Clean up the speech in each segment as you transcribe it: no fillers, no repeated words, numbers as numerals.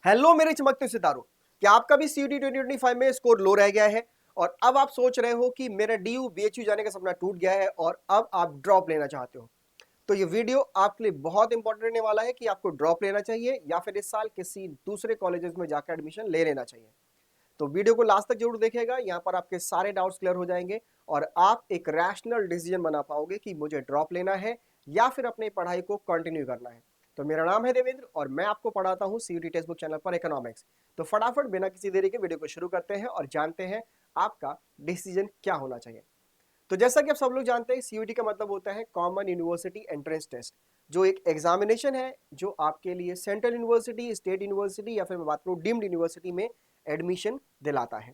Hello मेरे चमकते सितारों, क्या आपका भी सीयूटी 2025 में स्कोर लो रह गया है और अब आप सोच रहे हो कि मेरा डीयू बीएचयू जाने का सपना टूट गया है और अब आप ड्रॉप लेना चाहते हो? तो ये वीडियो आपके लिए बहुत इंपॉर्टेंट रहने वाला है कि आपको ड्रॉप लेना चाहिए या फिर इस साल किसी दूसरे कॉलेजेस में जाकर एडमिशन ले लेना चाहिए। तो वीडियो को लास्ट तक जरूर देखिएगा, यहाँ पर आपके सारे डाउट्स क्लियर हो जाएंगे और आप एक रैशनल डिसीजन बना पाओगे कि मुझे ड्रॉप लेना है या फिर अपनी पढ़ाई को कंटिन्यू करना है। तो मेरा नाम है देवेंद्र और मैं आपको पढ़ाता हूँ सीयूटी टेक्स्ट बुक चैनल पर इकोनॉमिक्स। तो फटाफट बिना किसी देरी के वीडियो को शुरू करते हैं और जानते हैं आपका डिसीजन क्या होना चाहिए। तो जैसा कि आप सब लोग जानते हैं, सीयूटी का मतलब होता है कॉमन यूनिवर्सिटी एंट्रेंस टेस्ट, जो एक एग्जामिनेशन है जो आपके लिए सेंट्रल यूनिवर्सिटी, स्टेट यूनिवर्सिटी या फिर मैं बात करूं डीम्ड यूनिवर्सिटी में एडमिशन दिलाता है।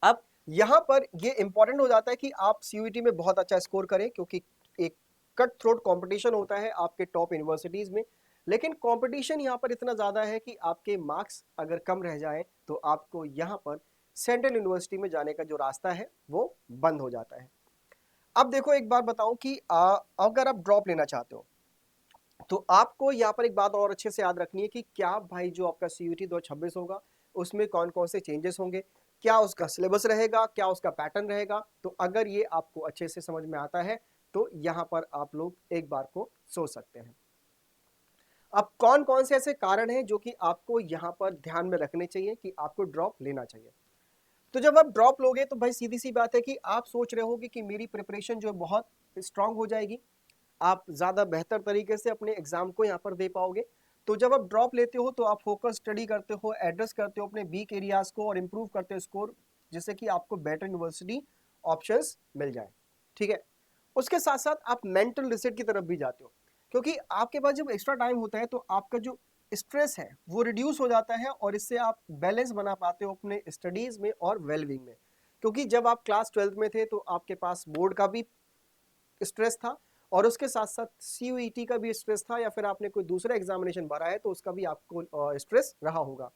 अब यहां पर ये इंपॉर्टेंट हो जाता है कि आप सीयूटी में बहुत अच्छा स्कोर करें, क्योंकि एक कट थ्रोट कंपटीशन होता है आपके टॉप यूनिवर्सिटीज में। लेकिन कंपटीशन यहां पर इतना ज्यादा है कि आपके मार्क्स अगर कम रह जाए तो आपको यहां पर सेंट्रल यूनिवर्सिटी में जाने का जो रास्ता है वो बंद हो जाता है। अब देखो, एक बात बताऊं कि अगर आप ड्रॉप लेना चाहते हो तो आपको यहाँ पर एक बात और अच्छे से याद रखनी है कि क्या भाई जो आपका सीयूटी 2026 होगा उसमें कौन कौन से चेंजेस होंगे, क्या उसका सिलेबस रहेगा, क्या उसका पैटर्न रहेगा। तो अगर ये आपको अच्छे से समझ में आता है तो यहाँ पर आप लोग एक बार को सोच सकते हैं। अब कौन कौन से ऐसे कारण हैं जो कि आपको यहाँ पर ध्यान में रखने चाहिए कि आपको ड्रॉप लेना चाहिए। तो जब आप ड्रॉप लोगे तो भाई सीधी सी बात है कि आप सोच रहे होगे कि मेरी प्रिपरेशन जो है बहुत स्ट्रांग हो जाएगी, आप ज़्यादा बेहतर तरीके से अपने एग्जाम को यहाँ पर दे पाओगे। तो जब आप ड्रॉप लेते हो तो आप फोकस स्टडी करते हो, एड्रेस करते हो अपने वीक एरियाज को और इम्प्रूव करते हो स्कोर, जिससे कि आपको बेटर यूनिवर्सिटी ऑप्शंस मिल जाए। ठीक है, उसके साथ साथ आप मेंटल रिसेट की तरफ भी जाते हो, क्योंकि आपके पास जब एक्स्ट्रा टाइम होता है तो आपका जो स्ट्रेस है वो रिड्यूस हो जाता है और इससे आप बैलेंस बना पाते हो अपने स्टडीज में और वेलबींग में। क्योंकि जब आप क्लास 12th में थे तो आपके पास बोर्ड का भी स्ट्रेस था और उसके साथ साथ सीयूईटी का भी स्ट्रेस था, या फिर आपने कोई दूसरा एग्जामिनेशन भरा है तो उसका भी आपको स्ट्रेस रहा होगा।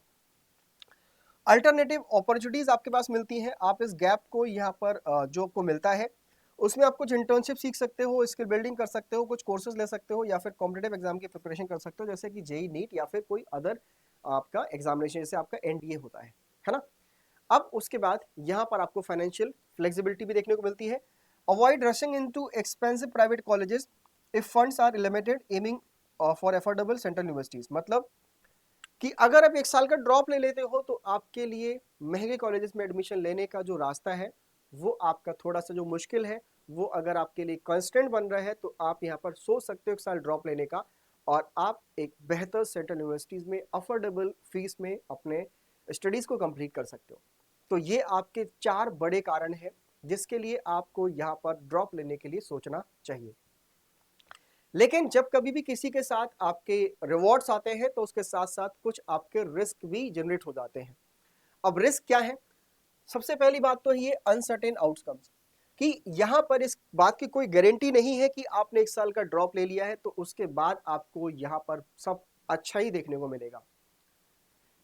अल्टरनेटिव अपॉर्चुनिटीज आपके पास मिलती हैं, आप इस गैप को यहाँ पर जो आपको मिलता है उसमें आप कुछ इंटर्नशिप सीख सकते हो, स्किल बिल्डिंग कर सकते हो, कुछ कोर्सेज ले सकते हो या फिर कॉम्पिटेटिव एग्जाम की प्रिपरेशन कर सकते हो, जैसे कि जेई नीट या फिर कोई अदर आपका एग्जामिनेशन जैसे आपका एनडीए होता है ना। अब उसके बाद यहाँ पर आपको फाइनेंशियल फ्लेक्सिबिलिटी भी देखने को मिलती है। Avoid rushing into expensive private colleges if funds are limited, aiming for affordable central universities. मतलब कि अगर आप एक साल का ड्रॉप ले लेते हो तो आपके लिए महंगे कॉलेजेस में एडमिशन लेने का जो रास्ता है वो आपका थोड़ा सा जो मुश्किल है वो अगर आपके लिए कंस्टेंट बन रहा है तो आप यहाँ पर सोच सकते हो एक साल ड्रॉप लेने का और आप एक बेहतर सेंट्रल यूनिवर्सिटीज में अफोर्डेबल फीस में अपने स्टडीज को कंप्लीट कर सकते हो। तो ये आपके 4 बड़े कारण हैं जिसके लिए आपको यहाँ पर ड्रॉप लेने के लिए सोचना चाहिए। लेकिन जब कभी भी किसी के साथ आपके रिवॉर्ड्स आते हैं तो उसके साथ साथ कुछ आपके रिस्क भी जनरेट हो जाते हैं। अब रिस्क क्या है? सबसे पहली बात तो ये अनसर्टेन आउटकम्स, कि यहाँ पर इस बात की कोई गारंटी नहीं है कि आपने एक साल का ड्रॉप ले लिया है तो उसके बाद आपको यहाँ पर सब अच्छा ही देखने को मिलेगा,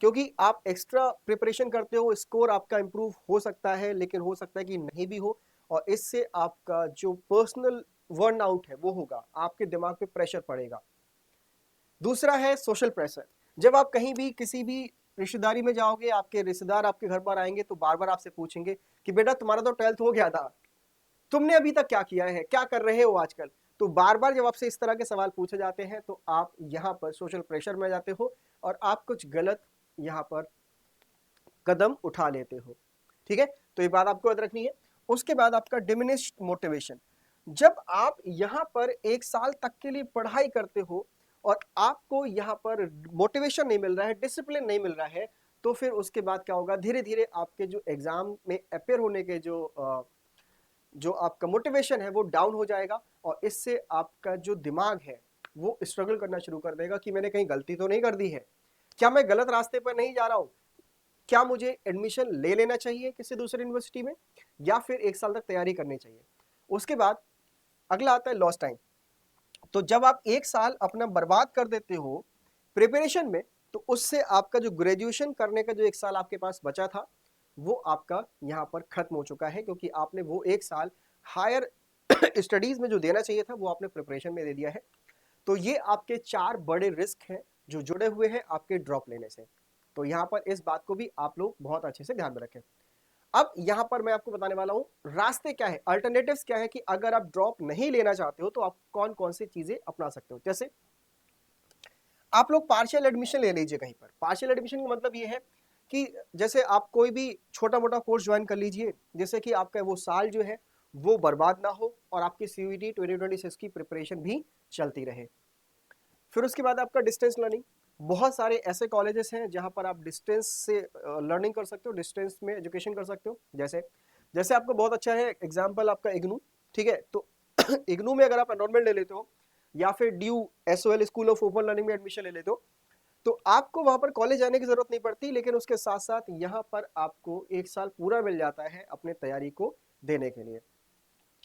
क्योंकि आप एक्स्ट्रा प्रिपरेशन करते हो, स्कोर आपका इंप्रूव हो सकता है लेकिन हो सकता है कि नहीं भी हो, और इससे आपका जो पर्सनल वर्न आउट है वो होगा, आपके दिमाग पे प्रेशर पड़ेगा। दूसरा है सोशल प्रेशर। जब आप कहीं भी किसी भी रिश्तेदारी में जाओगे, आपके रिश्तेदार आपके घर पर आएंगे तो बार बार आपसे पूछेंगे कि बेटा तुम्हारा तो 12th हो गया था, तुमने अभी तक क्या किया है, क्या कर रहे हो आजकल। तो बार बार जब आपसे इस तरह के सवाल पूछे जाते हैं तो आप यहाँ पर सोशल प्रेशर में जाते हो और आप कुछ गलत यहाँ पर कदम उठा लेते हो। ठीक है, तो ये बात आपको याद रखनी है। उसके बाद आपका डिमिनिश्ड मोटिवेशन। जब आप यहाँ पर एक साल तक के लिए पढ़ाई करते हो और आपको यहाँ पर मोटिवेशन नहीं मिल रहा है, डिसिप्लिन नहीं मिल रहा है, तो फिर उसके बाद क्या होगा, धीरे धीरे आपके जो एग्जाम में अपेयर होने के जो आपका मोटिवेशन है वो डाउन हो जाएगा और इससे आपका जो दिमाग है वो स्ट्रगल करना शुरू कर देगा कि मैंने कहीं गलती तो नहीं कर दी है, क्या मैं गलत रास्ते पर नहीं जा रहा हूँ, क्या मुझे एडमिशन ले लेना चाहिए किसी दूसरी यूनिवर्सिटी में या फिर एक साल तक तैयारी करनी चाहिए। उसके बाद अगला आता है लॉस्ट टाइम। तो जब आप एक साल अपना बर्बाद कर देते हो प्रिपरेशन में तो उससे आपका जो ग्रेजुएशन करने का जो एक साल आपके पास बचा था वो आपका यहाँ पर खत्म हो चुका है, क्योंकि आपने वो एक साल हायर स्टडीज में जो देना चाहिए था वो आपने प्रिपरेशन में दे दिया है। तो ये आपके 4 बड़े रिस्क हैं जो जुड़े हुए हैं आपके ड्रॉप लेने से। तो यहाँ पर इस बात को भी आप लोग बहुत अच्छे से ध्यान में रखें। अब यहाँ पर मैं आपको बताने वाला हूं रास्ते क्या है, अल्टरनेटिव्स क्या है कि अगर आप ड्रॉप नहीं लेना चाहते हो तो आप कौन कौन सी चीजें अपना सकते हो। जैसे आप लोग पार्शियल एडमिशन ले लीजिए कहीं पर। पार्शियल एडमिशन का मतलब ये है कि जैसे आप कोई भी छोटा मोटा कोर्स ज्वाइन कर लीजिए, जैसे कि आपका वो साल जो है वो बर्बाद ना हो और आपकी CUET 2026 की प्रिपरेशन भी चलती रहे। फिर उसके बाद आपका डिस्टेंस लर्निंग। बहुत सारे ऐसे कॉलेजेस हैं जहां पर आप डिस्टेंस से लर्निंग कर सकते हो, डिस्टेंस में एजुकेशन कर सकते हो। जैसे जैसे आपको बहुत अच्छा है एग्जाम्पल आपका इग्नू, ठीक है। तो इग्नू में अगर आप एनरोलमेंट ले लेते हो या फिर due SOL school of open learning में एडमिशन ले लेते हो तो आपको वहां पर कॉलेज जाने की जरूरत नहीं पड़ती, लेकिन उसके साथ साथ यहाँ पर आपको एक साल पूरा मिल जाता है अपने तैयारी को देने के लिए।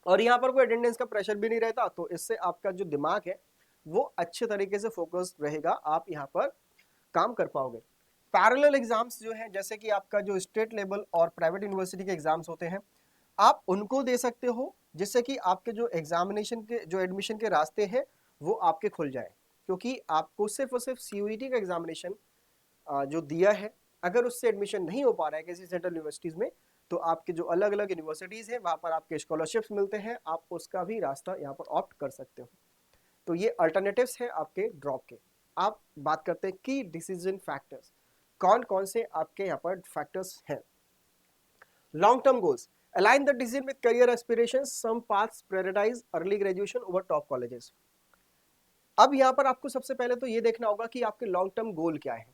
और यहाँ पर कोई अटेंडेंस का प्रेशर भी नहीं रहता, तो इससे आपका जो दिमाग है वो अच्छे तरीके से फोकस रहेगा, आप यहाँ पर काम कर पाओगे। पैरेलल एग्जाम्स जो है जैसे कि आपका जो स्टेट लेवल और प्राइवेट यूनिवर्सिटी के एग्जाम्स होते हैं आप उनको दे सकते हो, जिससे कि आपके जो एग्जामिनेशन के जो एडमिशन के रास्ते हैं वो आपके खुल जाए। क्योंकि आपको सिर्फ और सिर्फ CUET का एग्जामिनेशन जो दिया है, अगर उससे एडमिशन नहीं हो पा रहा है किसी सेंट्रल यूनिवर्सिटीज में, तो आपके जो अलग अलग यूनिवर्सिटीज हैं वहां पर आपके स्कॉलरशिप्स मिलते हैं, आप उसका भी रास्ता यहाँ पर ऑप्ट कर सकते हो। तो ये अल्टरनेटिव्स हैं आपके ड्रॉप के। आप बात करते हैं की डिसीजन फैक्टर्स, कौन कौन से आपके यहाँ पर फैक्टर्स हैं। Long term goals, align the decision with career aspirations, some paths prioritize early graduation over top colleges। अब यहाँ पर आपको सबसे पहले तो ये देखना होगा कि आपके लॉन्ग टर्म गोल क्या है।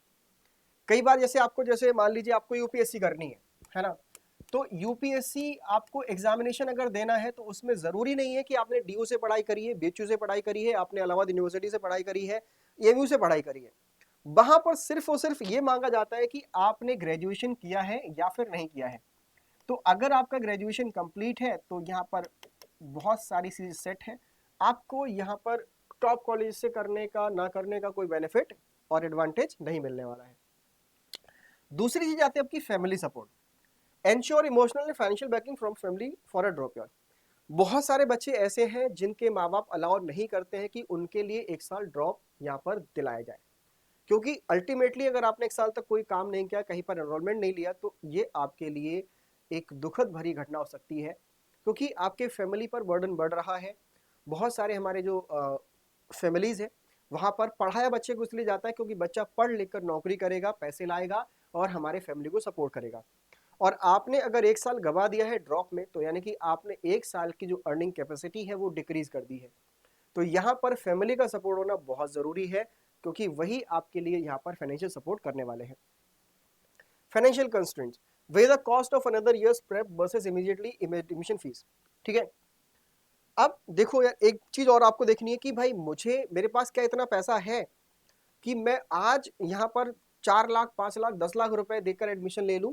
कई बार जैसे आपको, जैसे मान लीजिए आपको यूपीएससी करनी है ना, तो यूपीएससी आपको एग्जामिनेशन अगर देना है तो उसमें जरूरी नहीं है कि आपने DU से पढ़ाई करी है, BHU से पढ़ाई करी है, आपने इलाहाबाद यूनिवर्सिटी से पढ़ाई करी है, EMU से पढ़ाई करी है। वहां पर सिर्फ और सिर्फ ये मांगा जाता है कि आपने ग्रेजुएशन किया है या फिर नहीं किया है। तो अगर आपका ग्रेजुएशन कंप्लीट है तो यहाँ पर बहुत सारी चीज सेट है, आपको यहाँ पर टॉप कॉलेज से करने का ना करने का कोई बेनिफिट और एडवांटेज नहीं मिलने वाला है। दूसरी चीज आती है आपकी family support, ensure emotional and financial backing from family for a drop year. बहुत सारे बच्चे ऐसे हैं जिनके माँ बाप अलाउ नहीं करते हैं कि उनके लिए एक साल ड्रॉप यहाँ पर दिलाया जाए, क्योंकि अल्टीमेटली अगर आपने एक साल तक कोई काम नहीं किया, कहीं पर एनरोलमेंट नहीं लिया, तो ये आपके लिए एक दुखद भरी घटना हो सकती है, क्योंकि आपके फैमिली पर बर्डन बढ़ रहा है। बहुत सारे हमारे जो फैमिलीज है वहाँ पर पढ़ाया बच्चे को इसलिए जाता है क्योंकि बच्चा पढ़ लिख कर नौकरी करेगा, पैसे लाएगा और हमारे फैमिली को सपोर्ट करेगा। और आपने अगर एक साल गवा दिया है ड्रॉप में, तो यानी कि आपने एक साल की जो अर्निंग कैपेसिटी है वो डिक्रीज कर दी है। तो यहाँ पर फैमिली का सपोर्ट होना बहुत जरूरी है, क्योंकि वही आपके लिए यहाँ पर फाइनेंशियल सपोर्ट करने वाले हैं। Financial constraints, weigh the cost of another year's prep versus immediately admission fees। ठीक है, अब देखो यार एक चीज और आपको देखनी है कि भाई मुझे, मेरे पास क्या इतना पैसा है कि मैं आज यहाँ पर 4 लाख 5 लाख 10 लाख रुपए देकर एडमिशन ले लूं,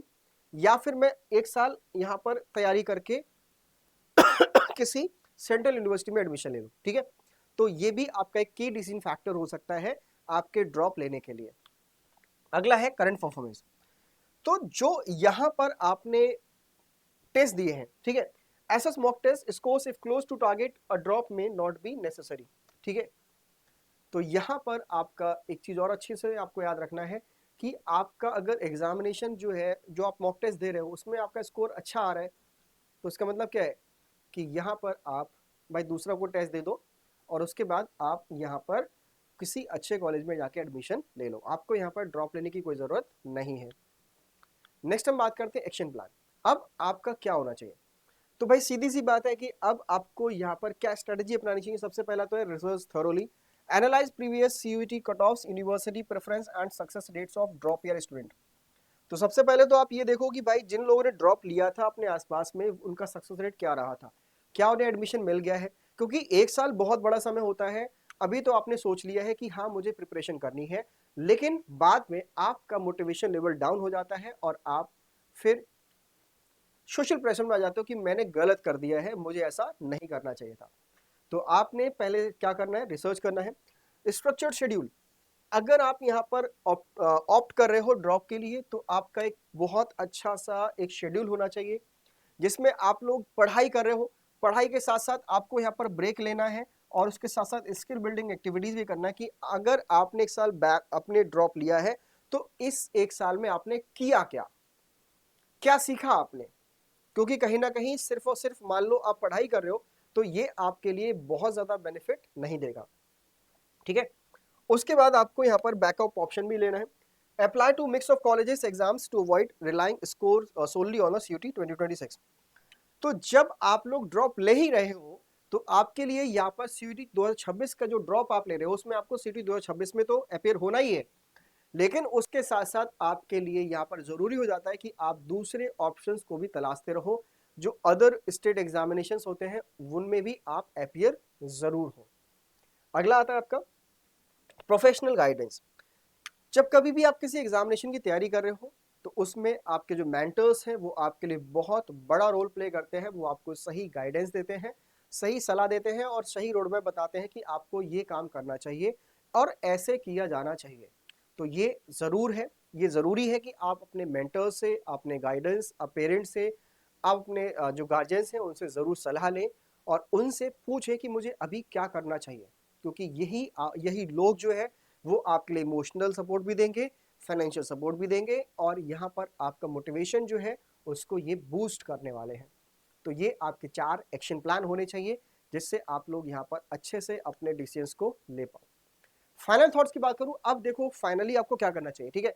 या फिर मैं एक साल यहाँ पर तैयारी करके किसी सेंट्रल यूनिवर्सिटी में एडमिशन ले लूं। ठीक है, तो ये भी आपका एक की डिसीजन फैक्टर हो सकता है आपके ड्रॉप लेने के लिए। अगला है करंट परफॉर्मेंस। तो जो यहां पर आपने टेस्ट दिए हैं, ठीक है, SS mock test scores if close to target a drop may not be necessary. ठीक है, तो यहां पर आपका एक चीज और अच्छे से आपको याद रखना है कि आपका अगर एग्जामिनेशन जो है, जो आप मॉक टेस्ट दे रहे हो उसमें आपका स्कोर अच्छा आ रहा है, तो इसका मतलब क्या है कि यहाँ पर आप भाई दूसरा को टेस्ट दे दो और उसके बाद आप यहाँ पर किसी अच्छे कॉलेज में जाके एडमिशन ले लो, आपको यहाँ पर ड्रॉप लेने की कोई ज़रूरत नहीं है। नेक्स्ट हम बात करते हैं एक्शन प्लान। अब आपका क्या होना चाहिए, तो भाई सीधी सी बात है कि अब आपको यहाँ पर क्या स्ट्रेटजी अपनानी चाहिए। सबसे पहला तो है research thoroughly, analyse previous CUET cut offs, university preference and success rates of drop year student. तो सबसे पहले तो आप ये देखो कि भाई जिन लोगों ने ड्रॉप लिया था अपने आसपास में उनका सक्सेस रेट क्या रहा था, क्या उन्हें एडमिशन मिल गया है, क्योंकि एक साल बहुत बड़ा समय होता है। अभी तो आपने सोच लिया है कि हाँ मुझे प्रिपरेशन करनी है, लेकिन बाद में आपका मोटिवेशन लेवल डाउन हो जाता है और आप फिर सोशल प्रेशर में आ जाते हो कि मैंने गलत कर दिया है, मुझे ऐसा नहीं करना चाहिए था। तो आपने पहले क्या करना है, रिसर्च करना है। स्ट्रक्चर्ड शेड्यूल, अगर आप यहाँ पर ऑप्ट कर रहे हो ड्रॉप के लिए, तो आपका एक बहुत अच्छा सा एक शेड्यूल होना चाहिए जिसमें आप लोग पढ़ाई कर रहे हो, पढ़ाई के साथ साथ आपको यहाँ पर ब्रेक लेना है और उसके साथ साथ स्किल बिल्डिंग एक्टिविटीज भी करना है। कि अगर आपने एक साल बैक अपने ड्रॉप लिया है तो इस एक साल में आपने किया क्या, क्या सीखा आपने, क्योंकि कहीं ना कहीं सिर्फ और सिर्फ मान लो आप पढ़ाई कर रहे हो तो ये आपके लिए बहुत ज्यादा बेनिफिट नहीं देगा, ठीक है। उसके बाद आपको यहाँ पर बैकअप ऑप्शन भी लेना है। Apply to mix of colleges exams to avoid relying score solely on CUET 2026। तो जब आप लोग ड्रॉप ले ही रहे हो तो आपके लिए यहाँ पर सीयूटी 2026 का जो ड्रॉप आप ले रहे हो उसमें आपको सीयूटी 2026 में तो अपेयर होना ही है, लेकिन उसके साथ साथ आपके लिए यहाँ पर जरूरी हो जाता है कि आप दूसरे ऑप्शंस को भी तलाशते रहो, जो अदर स्टेट एग्जामिनेशंस होते हैं उनमें भी आप अपियर जरूर हो। अगला आता है आपका प्रोफेशनल गाइडेंस। जब कभी भी आप किसी एग्जामिनेशन की तैयारी कर रहे हो तो उसमें आपके जो मेंटर्स हैं वो आपके लिए बहुत बड़ा रोल प्ले करते हैं, वो आपको सही गाइडेंस देते हैं, सही सलाह देते हैं और सही रोड मैप बताते हैं कि आपको ये काम करना चाहिए और ऐसे किया जाना चाहिए। तो ये ज़रूर है, ये ज़रूरी है कि आप अपने मेंटर्स से, अपने गाइडेंस, पेरेंट्स से, आप अपने जो गार्जियंस हैं उनसे ज़रूर सलाह लें और उनसे पूछें कि मुझे अभी क्या करना चाहिए, क्योंकि यही लोग जो है वो आपके लिए इमोशनल सपोर्ट भी देंगे, फाइनेंशियल सपोर्ट भी देंगे और यहाँ पर आपका मोटिवेशन जो है उसको ये बूस्ट करने वाले हैं। तो ये आपके 4 एक्शन प्लान होने चाहिए जिससे आप लोग यहाँ पर अच्छे से अपने डिसीजंस को ले पाओ। फाइनल थॉट्स की बात करूं, अब देखो फाइनली आपको क्या करना चाहिए, ठीक है।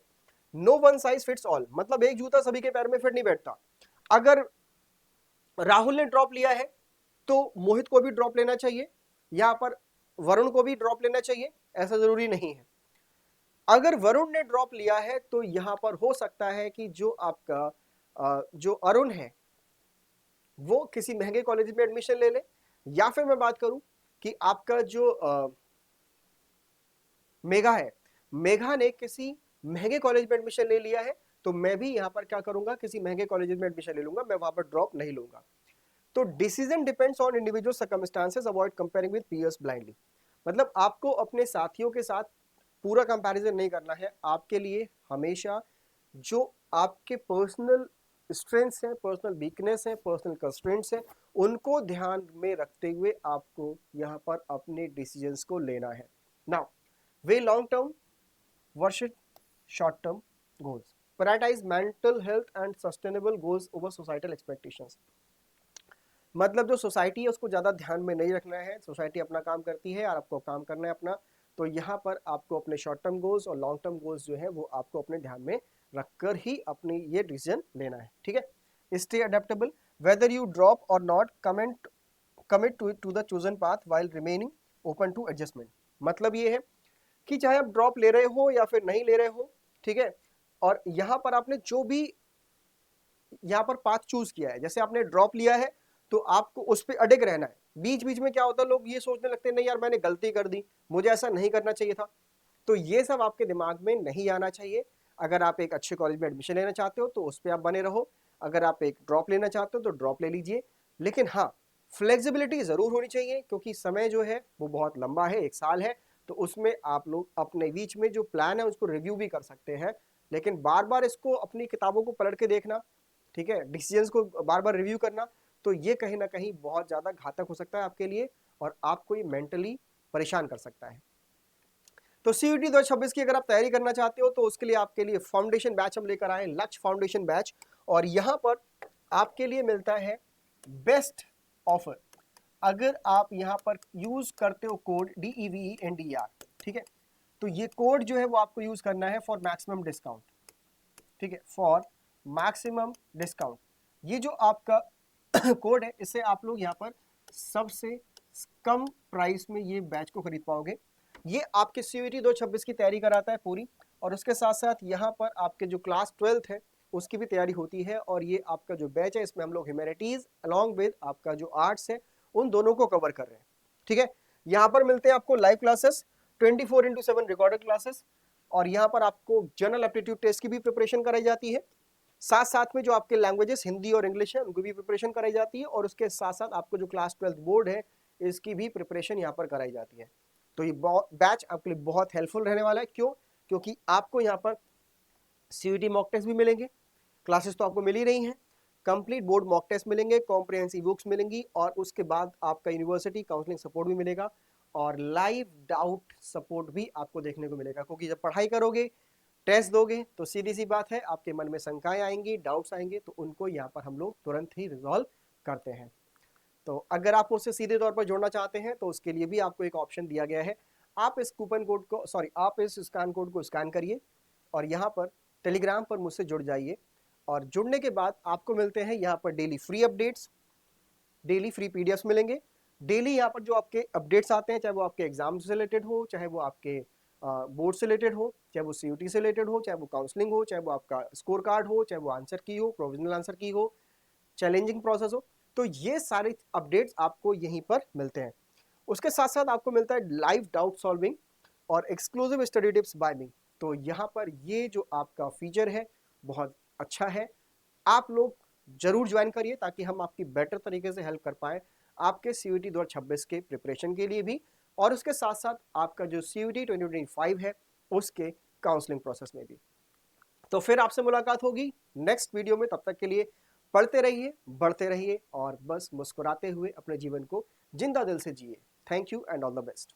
No one size fits all, मतलब एक जूता सभी के पैर में फिट नहीं बैठता। अगर राहुल ने ड्रॉप लिया है तो मोहित को भी ड्रॉप लेना चाहिए, यहाँ पर वरुण को भी ड्रॉप लेना चाहिए, ऐसा जरूरी नहीं है। अगर वरुण ने ड्रॉप लिया है तो यहां पर हो सकता है कि जो आपका जो अरुण है वो किसी महंगे कॉलेज में एडमिशन ले ले, या फिर मैं बात करूं कि आपका जो मेघा है, मेघा ने किसी महंगे कॉलेज में एडमिशन ले लिया है, तो मैं भी यहां पर क्या करूंगा, किसी महंगे कॉलेज में एडमिशन ले लूंगा, मैं वहां पर ड्रॉप नहीं लूंगा। तो decision depends on individual circumstances, avoid comparing with peers blindly. मतलब आपको अपने साथियों के साथ पूरा कंपैरिजन नहीं करना है, आपके लिए हमेशा जो आपके पर्सनल स्ट्रेंथ्स हैं, पर्सनल वीकनेस हैं, पर्सनल कंस्ट्रेंट्स हैं, उनको ध्यान में रखते हुए आपको यहाँ पर अपने डिसीजंस को लेना है। Now weigh long term versus short term goals, prioritise mental health and sustainable goals over societal expectations. मतलब जो सोसाइटी है उसको ज़्यादा ध्यान में नहीं रखना है, सोसाइटी अपना काम करती है और आपको काम करना है अपना। तो यहाँ पर आपको अपने शॉर्ट टर्म गोल्स और लॉन्ग टर्म गोल्स जो है वो आपको अपने ध्यान में रखकर ही अपनी ये डिसीजन लेना है, ठीक है। Stay adaptable, whether you drop or not commit to the chosen path while remaining open to adjustment. मतलब ये है कि चाहे आप ड्रॉप ले रहे हो या फिर नहीं ले रहे हो, ठीक है, और यहाँ पर आपने जो भी यहाँ पर पाथ चूज किया है, जैसे आपने ड्रॉप लिया है तो आपको उस पर अडिग रहना है। बीच बीच में क्या होता है, लोग ये सोचने लगते हैं नहीं यार मैंने गलती कर दी, मुझे ऐसा नहीं करना चाहिए था। तो ये सब आपके दिमाग में नहीं आना चाहिए। अगर आप एक अच्छे कॉलेज में एडमिशन लेना चाहते हो तो उस पर आप बने रहो, अगर आप एक ड्रॉप लेना चाहते हो तो ड्रॉप ले लीजिए, लेकिन हाँ फ्लेक्सिबिलिटी जरूर होनी चाहिए, क्योंकि समय जो है वो बहुत लंबा है, 1 साल है। तो उसमें आप लोग अपने बीच में जो प्लान है उसको रिव्यू भी कर सकते हैं, लेकिन बार बार इसको अपनी किताबों को पलट के देखना, ठीक है, डिसीजंस को बार बार रिव्यू करना, तो ये कहीं ना कहीं बहुत ज़्यादा घातक हो सकता है आपके लिए और आपको ये मेंटली परेशान कर सकता है। तो सीयूटी 2026 की अगर आप तैयारी करना चाहते हो तो उसके लिए आपके लिए फाउंडेशन बैच हम लेकर आए, लक्ष्य फाउंडेशन बैच, और यहाँ पर आपके लिए मिलता है बेस्ट ऑफर अगर आप यहाँ पर यूज करते हो कोड DEVENDER, ठीक है। तो ये कोड जो है वो आपको यूज करना है फॉर मैक्सिमम डिस्काउंट, ठीक है, फॉर मैक्सिमम डिस्काउंट। ये जो आपका कोड है इससे आप लोग यहाँ पर सबसे कम प्राइस में ये बैच को खरीद पाओगे। ये आपके सीयूटी 2026 की तैयारी कराता है पूरी, और उसके साथ साथ यहाँ पर आपके जो क्लास 12th है उसकी भी तैयारी होती है। और ये आपका जो बैच है इसमें हम लोग ह्यूमैनिटीज अलॉन्ग विद आपका जो आर्ट्स है उन दोनों को कवर कर रहे हैं, ठीक है। यहाँ पर मिलते हैं आपको लाइव क्लासेस 24/7 रिकॉर्डेड क्लासेस, और यहाँ पर आपको जनरल एप्टीट्यूड टेस्ट की भी प्रिपरेशन कराई जाती है, साथ साथ में जो आपके लैंग्वेजेस हिंदी और इंग्लिश है उनको भी प्रिपरेशन कराई जाती है, और उसके साथ साथ आपको जो क्लास 12th बोर्ड है इसकी भी प्रिपरेशन यहाँ पर कराई जाती है। तो ये बैच आपके लिए बहुत हेल्पफुल रहने वाला है। क्यों? क्योंकि आपको यहाँ पर सीयूटी मॉक टेस्ट भी मिलेंगे, क्लासेस तो आपको मिल ही रही हैं, कंप्लीट बोर्ड मॉक टेस्ट मिलेंगे, कॉम्प्रिहेंसिव बुक्स मिलेंगी, और उसके बाद आपका यूनिवर्सिटी काउंसलिंग सपोर्ट भी मिलेगा और लाइव डाउट सपोर्ट भी आपको देखने को मिलेगा। क्योंकि जब पढ़ाई करोगे टेस्ट दोगे तो सीधी सी बात है आपके मन में शंकाएं आएंगी, डाउट्स आएंगे, तो उनको यहाँ पर हम लोग तुरंत ही रिजॉल्व करते हैं। तो अगर आप उससे सीधे तौर पर जोड़ना चाहते हैं तो उसके लिए भी आपको एक ऑप्शन दिया गया है। आप इस कूपन कोड को आप इस स्कैन कोड को स्कैन करिए और यहाँ पर टेलीग्राम पर मुझसे जुड़ जाइए, और जुड़ने के बाद आपको मिलते हैं यहाँ पर daily free updates, daily free PDFs मिलेंगे। डेली यहाँ पर जो आपके अपडेट्स आते हैं, चाहे वो आपके एग्जाम से रिलेटेड हो, चाहे वो आपके बोर्ड से रिलेटेड हो, चाहे वो सीयूटी से रिलेटेड हो, चाहे वो काउंसलिंग हो, चाहे वो आपका स्कोर कार्ड हो, चाहे वो आंसर की हो, प्रोविजनल आंसर की हो, चैलेंजिंग प्रोसेस हो, तो ये सारे अपडेट्स आपको यहीं पर मिलते हैं। उसके साथ साथ आपको मिलता है लाइव डाउट सॉल्विंग और एक्सक्लूसिव स्टडी टिप्स बाय मी। तो यहाँ पर ये जो आपका फीचर है बहुत अच्छा है, आप लोग जरूर ज्वाइन करिए ताकि हम आपकी बेटर तरीके से हेल्प कर पाए आपके सीयूटी 2026 के प्रिपरेशन के लिए भी, और उसके साथ साथ आपका जो सीयूटी 2025 है उसके काउंसलिंग प्रोसेस में भी। तो फिर आपसे मुलाकात होगी नेक्स्ट वीडियो में। तब तक के लिए पढ़ते रहिए, बढ़ते रहिए और बस मुस्कुराते हुए अपने जीवन को जिंदा दिल से जिए। Thank you and all the best.